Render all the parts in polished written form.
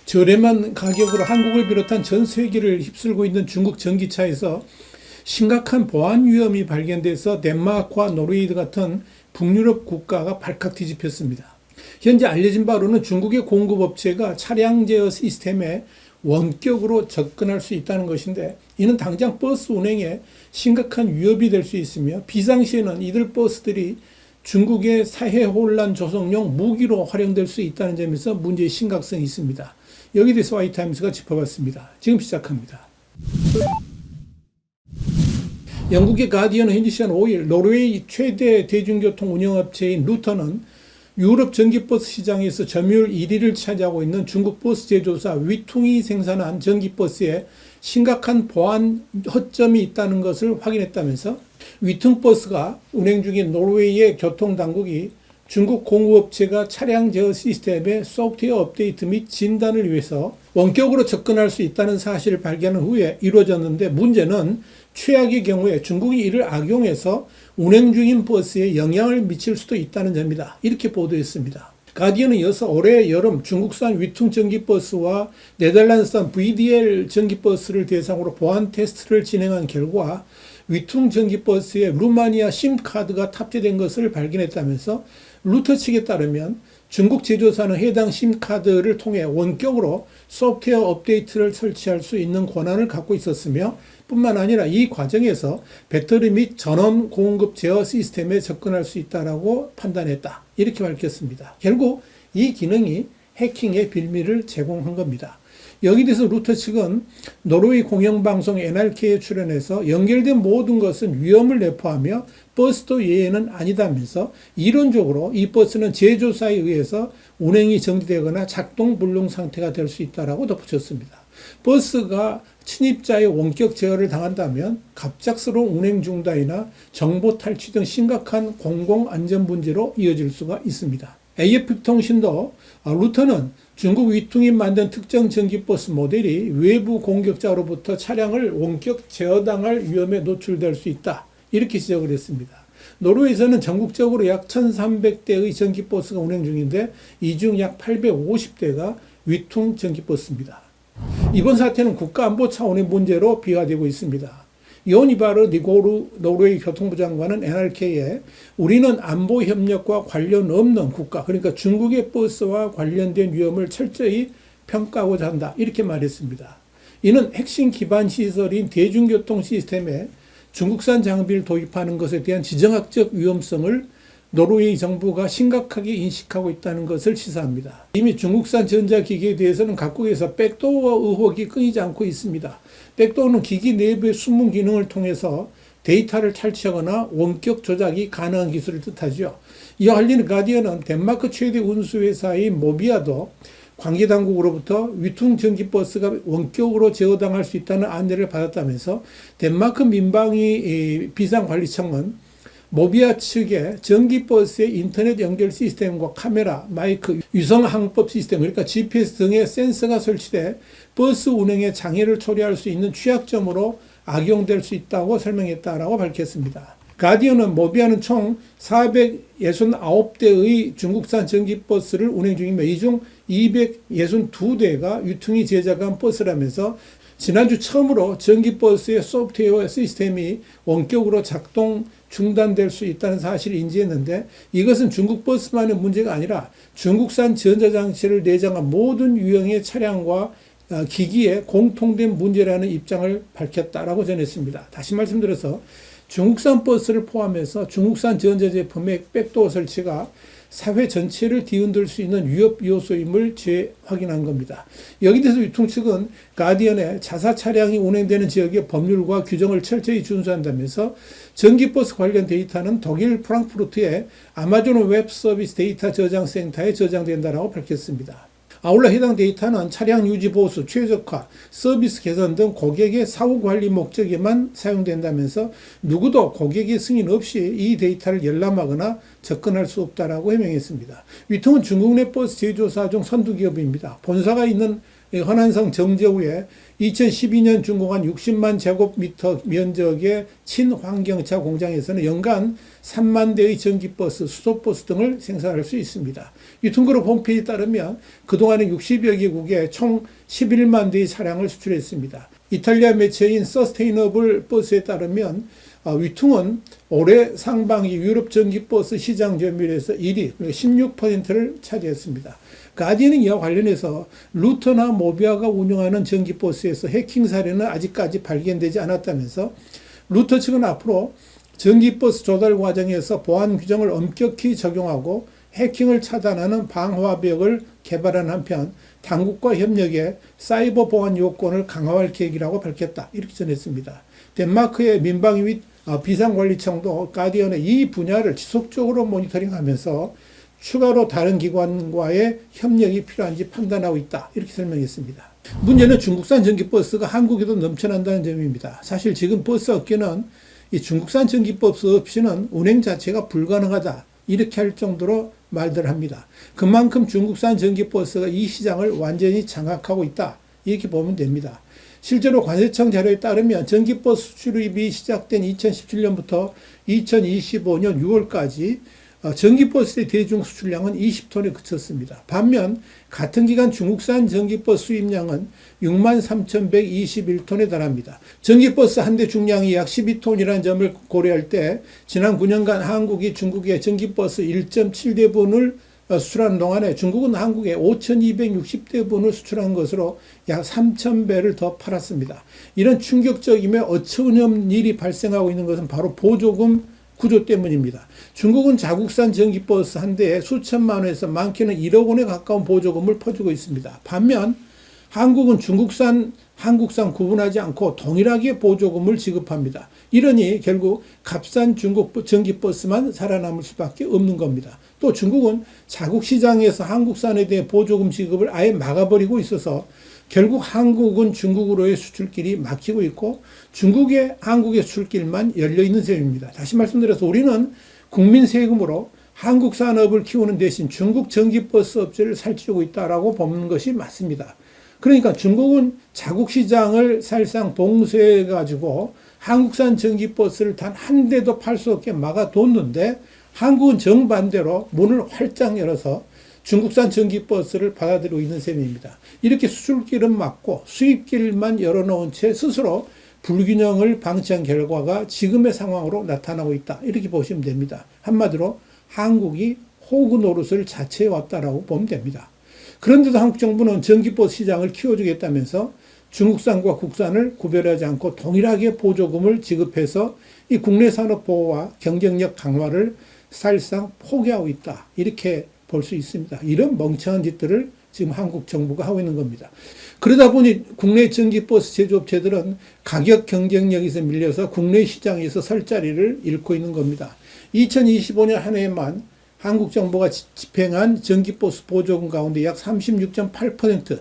저렴한 가격으로 한국을 비롯한 전 세계를 휩쓸고 있는 중국 전기차에서 심각한 보안 위험이 발견돼서 덴마크와 노르웨이 같은 북유럽 국가가 발칵 뒤집혔습니다. 현재 알려진 바로는 중국의 공급업체가 차량 제어 시스템에 원격으로 접근할 수 있다는 것인데, 이는 당장 버스 운행에 심각한 위협이 될 수 있으며 비상시에는 이들 버스들이 중국의 사회 혼란 조성용 무기로 활용될 수 있다는 점에서 문제의 심각성이 있습니다. 여기에 대해서 와이타임스가 짚어봤습니다. 지금 시작합니다. 영국의 가디언은 현지 시간 5일 노르웨이 최대 대중교통 운영업체인 루터는 유럽 전기버스 시장에서 점유율 1위를 차지하고 있는 중국 버스 제조사 위퉁이 생산한 전기버스에 심각한 보안 허점이 있다는 것을 확인했다면서, 위퉁버스가 운행 중인 노르웨이의 교통당국이 중국 공급업체가 차량 제어 시스템의 소프트웨어 업데이트 및 진단을 위해서 원격으로 접근할 수 있다는 사실을 발견한 후에 이루어졌는데, 문제는 최악의 경우에 중국이 이를 악용해서 운행 중인 버스에 영향을 미칠 수도 있다는 점이다. 이렇게 보도했습니다. 가디언은 이어서 올해 여름 중국산 위퉁 전기버스와 네덜란드산 VDL 전기버스를 대상으로 보안 테스트를 진행한 결과 위퉁 전기버스에 루마니아 심카드가 탑재된 것을 발견했다면서, 루터 측에 따르면 중국 제조사는 해당 심카드를 통해 원격으로 소프트웨어 업데이트를 설치할 수 있는 권한을 갖고 있었으며, 뿐만 아니라 이 과정에서 배터리 및 전원 공급 제어 시스템에 접근할 수 있다고 판단했다. 이렇게 밝혔습니다. 결국 이 기능이 해킹의 빌미를 제공한 겁니다. 여기에 대해서 루터 측은 노르웨이 공영방송 NRK에 출연해서 연결된 모든 것은 위험을 내포하며 버스도 예외는 아니다면서, 이론적으로 이 버스는 제조사에 의해서 운행이 정지되거나 작동 불능 상태가 될 수 있다고 덧붙였습니다. 버스가 침입자의 원격 제어를 당한다면 갑작스러운 운행 중단이나 정보 탈취 등 심각한 공공안전 문제로 이어질 수가 있습니다. AF통신도 루터는 중국 위퉁이 만든 특정 전기버스 모델이 외부 공격자로부터 차량을 원격 제어당할 위험에 노출될 수 있다. 이렇게 지적을 했습니다. 노르웨이에서는 전국적으로 약 1,300대의 전기버스가 운행 중인데, 이 중 약 850대가 위퉁 전기버스입니다. 이번 사태는 국가안보 차원의 문제로 비화되고 있습니다. 요니바르 니고르 노르웨이 교통부 장관은 NRK에 우리는 안보 협력과 관련 없는 국가, 그러니까 중국의 버스와 관련된 위험을 철저히 평가하고자 한다. 이렇게 말했습니다. 이는 핵심 기반 시설인 대중교통 시스템에 중국산 장비를 도입하는 것에 대한 지정학적 위험성을 노르웨이 정부가 심각하게 인식하고 있다는 것을 시사합니다. 이미 중국산 전자기기에 대해서는 각국에서 백도어 의혹이 끊이지 않고 있습니다. 백도어는 기기 내부의 숨은 기능을 통해서 데이터를 탈취하거나 원격 조작이 가능한 기술을 뜻하죠. 이와 관련 가디언은 덴마크 최대 운수회사인 모비아도 관계당국으로부터 위퉁 전기버스가 원격으로 제어당할 수 있다는 안내를 받았다면서, 덴마크 민방위 비상관리청은 모비아 측의 전기버스의 인터넷 연결 시스템과 카메라, 마이크, 위성항법 시스템, 그러니까 GPS 등의 센서가 설치돼 버스 운행에 장애를 초래할 수 있는 취약점으로 악용될 수 있다고 설명했다라고 밝혔습니다. 가디언은 모비아는 총 469대의 중국산 전기버스를 운행 중이며, 이 중 262대가 위퉁이 제작한 버스라면서, 지난주 처음으로 전기버스의 소프트웨어 시스템이 원격으로 작동 중단될 수 있다는 사실을 인지했는데, 이것은 중국 버스만의 문제가 아니라 중국산 전자장치를 내장한 모든 유형의 차량과 기기에 공통된 문제라는 입장을 밝혔다라고 전했습니다. 다시 말씀드려서 중국산 버스를 포함해서 중국산 전자제품의 백도어 설치가 사회 전체를 뒤흔들 수 있는 위협 요소임을 재확인한 겁니다. 여기에 대해서 위퉁 측은 가디언의 자사 차량이 운행되는 지역의 법률과 규정을 철저히 준수한다면서, 전기버스 관련 데이터는 독일 프랑크푸르트의 아마존 웹 서비스 데이터 저장 센터에 저장된다고 밝혔습니다. 아울러 해당 데이터는 차량 유지 보수, 최적화, 서비스 개선 등 고객의 사후 관리 목적에만 사용된다면서, 누구도 고객의 승인 없이 이 데이터를 열람하거나 접근할 수 없다라고 해명했습니다. 위퉁은 중국 내 버스 제조사 중 선두 기업입니다. 본사가 있는 허난성 정저우에 2012년 준공한 60만 제곱미터 면적의 친환경차 공장에서는 연간 3만 대의 전기버스, 수소버스 등을 생산할 수 있습니다. 유통그룹 홈페이지에 따르면 그동안에 60여 개국에 총 11만 대의 차량을 수출했습니다. 이탈리아 매체인 서스테이너블 버스에 따르면 위퉁은 올해 상반기 유럽 전기버스 시장 점유율에서 1위, 16%를 차지했습니다. 가디언은 이와 관련해서 루터나 모비아가 운영하는 전기버스에서 해킹 사례는 아직까지 발견되지 않았다면서 루터 측은 앞으로 전기버스 조달 과정에서 보안 규정을 엄격히 적용하고 해킹을 차단하는 방화벽을 개발한 한편 당국과 협력해 사이버 보안 요건을 강화할 계획이라고 밝혔다. 이렇게 전했습니다. 덴마크의 민방위 및 비상관리청도 가디언의 이 분야를 지속적으로 모니터링하면서 추가로 다른 기관과의 협력이 필요한지 판단하고 있다. 이렇게 설명했습니다. 문제는 중국산 전기버스가 한국에도 넘쳐난다는 점입니다. 사실 지금 버스 업계는 이 중국산 전기버스 없이는 운행 자체가 불가능하다. 이렇게 할 정도로 말들 합니다. 그만큼 중국산 전기버스가 이 시장을 완전히 장악하고 있다. 이렇게 보면 됩니다. 실제로 관세청 자료에 따르면 전기버스 수출입이 시작된 2017년부터 2025년 6월까지 전기버스의 대중 수출량은 20톤에 그쳤습니다. 반면 같은 기간 중국산 전기버스 수입량은 63,121톤에 달합니다. 전기버스 한 대 중량이 약 12톤이라는 점을 고려할 때 지난 9년간 한국이 중국에 전기버스 1.7대분을 수출하는 동안에 중국은 한국에 5,260대분을 수출한 것으로 약 3,000배를 더 팔았습니다. 이런 충격적이며 어처구니없는 일이 발생하고 있는 것은 바로 보조금 구조 때문입니다. 중국은 자국산 전기버스 한 대에 수천만 원에서 많게는 1억 원에 가까운 보조금을 퍼주고 있습니다. 반면 한국은 중국산, 한국산 구분하지 않고 동일하게 보조금을 지급합니다. 이러니 결국 값싼 중국 전기버스만 살아남을 수밖에 없는 겁니다. 또 중국은 자국 시장에서 한국산에 대해 보조금 지급을 아예 막아버리고 있어서 결국 한국은 중국으로의 수출길이 막히고 있고 중국의 한국의 수출길만 열려있는 셈입니다. 다시 말씀드려서 우리는 국민 세금으로 한국 산업을 키우는 대신 중국 전기버스 업체를 살찌우고 있다라고 보는 것이 맞습니다. 그러니까 중국은 자국 시장을 사실상 봉쇄해가지고 한국산 전기버스를 단 한 대도 팔 수 없게 막아뒀는데 한국은 정반대로 문을 활짝 열어서 중국산 전기버스를 받아들이고 있는 셈입니다. 이렇게 수출길은 막고 수입길만 열어놓은 채 스스로 불균형을 방치한 결과가 지금의 상황으로 나타나고 있다. 이렇게 보시면 됩니다. 한마디로 한국이 호구 노릇을 자처해 왔다라고 보면 됩니다. 그런데도 한국 정부는 전기버스 시장을 키워주겠다면서 중국산과 국산을 구별하지 않고 동일하게 보조금을 지급해서 이 국내 산업 보호와 경쟁력 강화를 사실상 포기하고 있다. 이렇게 볼 수 있습니다. 이런 멍청한 짓들을 지금 한국 정부가 하고 있는 겁니다. 그러다 보니 국내 전기버스 제조업체들은 가격 경쟁력에서 밀려서 국내 시장에서 설 자리를 잃고 있는 겁니다. 2025년 한 해에만 한국 정부가 집행한 전기버스 보조금 가운데 약 36.8%,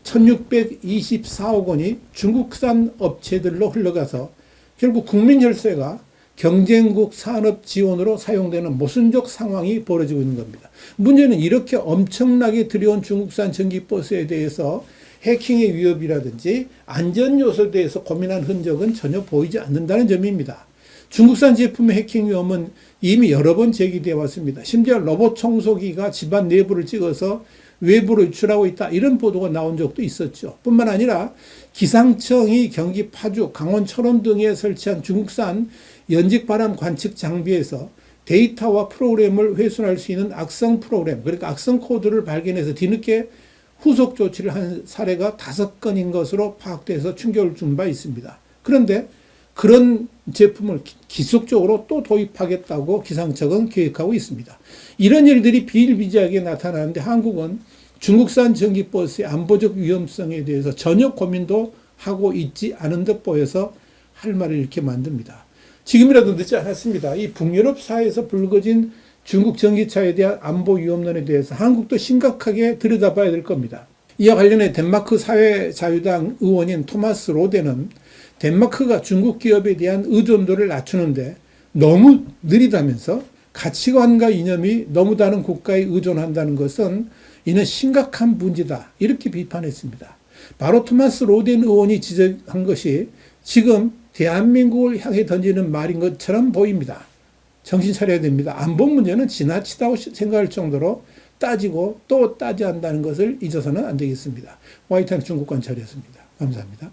1,624억 원이 중국산 업체들로 흘러가서 결국 국민 혈세가 경쟁국 산업 지원으로 사용되는 모순적 상황이 벌어지고 있는 겁니다. 문제는 이렇게 엄청나게 들여온 중국산 전기버스에 대해서 해킹의 위협이라든지 안전 요소에 대해서 고민한 흔적은 전혀 보이지 않는다는 점입니다. 중국산 제품의 해킹 위험은 이미 여러 번 제기되어 왔습니다. 심지어 로봇 청소기가 집안 내부를 찍어서 외부로 유출하고 있다. 이런 보도가 나온 적도 있었죠. 뿐만 아니라 기상청이 경기 파주, 강원 철원 등에 설치한 중국산 연직바람 관측 장비에서 데이터와 프로그램을 훼손할 수 있는 악성 프로그램, 그러니까 악성 코드를 발견해서 뒤늦게 후속 조치를 한 사례가 5건인 것으로 파악돼서 충격을 준 바 있습니다. 그런데 그런 제품을 기속적으로 또 도입하겠다고 기상청은 계획하고 있습니다. 이런 일들이 비일비재하게 나타나는데 한국은 중국산 전기버스의 안보적 위험성에 대해서 전혀 고민도 하고 있지 않은 듯 보여서 할 말을 이렇게 만듭니다. 지금이라도 늦지 않았습니다. 이 북유럽 사회에서 불거진 중국 전기차에 대한 안보 위험론에 대해서 한국도 심각하게 들여다봐야 될 겁니다. 이와 관련해 덴마크 사회자유당 의원인 토마스 로데는 덴마크가 중국 기업에 대한 의존도를 낮추는데 너무 느리다면서 가치관과 이념이 너무 다른 국가에 의존한다는 것은 이는 심각한 문제다. 이렇게 비판했습니다. 바로 토마스 로덴 의원이 지적한 것이 지금 대한민국을 향해 던지는 말인 것처럼 보입니다. 정신 차려야 됩니다. 안보 문제는 지나치다고 생각할 정도로 따지고 또 따져야 한다는 것을 잊어서는 안 되겠습니다. 화이트한 중국 관찰이었습니다. 감사합니다.